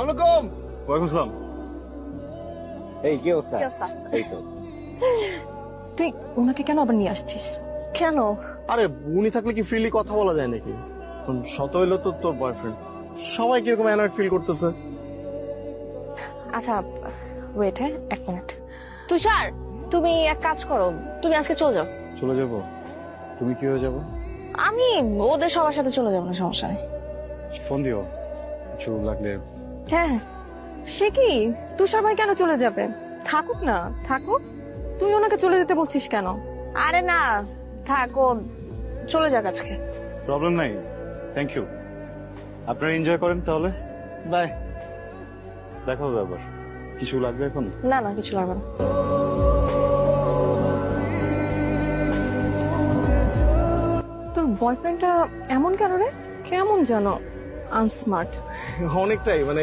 আলাইকুম। ওয়ালাইকুম আসসালাম। এই কি অবস্থা? এই তো। তুই ওনাকে কেন আবার নিয়ে আসছিস? কেন? আরে উনি থাকলে কি ফ্রিলি কথা বলা যায় নাকি? শত হইলো তো তোর বয়ফ্রেন্ড, সবাই কিরকম অ্যানয়েড ফিল করতেছে। আচ্ছা ওয়েট, হ্যাঁ 1 মিনিট। তুষার, তুমি এক কাজ করো, তুমি আজকে চলে যাও। চলে যাব? তুমি কি হয়ে যাবো? আমি ওদের সবার সাথে চলে যাবো, না সমস্যা নেই। ফোন দিও কিছু লাগলে। হ্যাঁ সে কি, তুষার ভাই কেন চলে যাবে? থাকুক না, থাকুক। তুই ওনাকে চলে যেতে বলছিস কেন? আরে না, থাকো, চলে যাক আজকে। প্রবলেম নাই, থ্যাংক ইউ। আপনারা এনজয় করেন তাহলে। বাই। দেখা হবে আবার। কিছু লাগবে এখন? না না, কিছু লাগবে না। তোর বয়ফ্রেন্ডটা এমন কেন রে? কেমন জানো আনস্মার্ট। অনেকটাই, মানে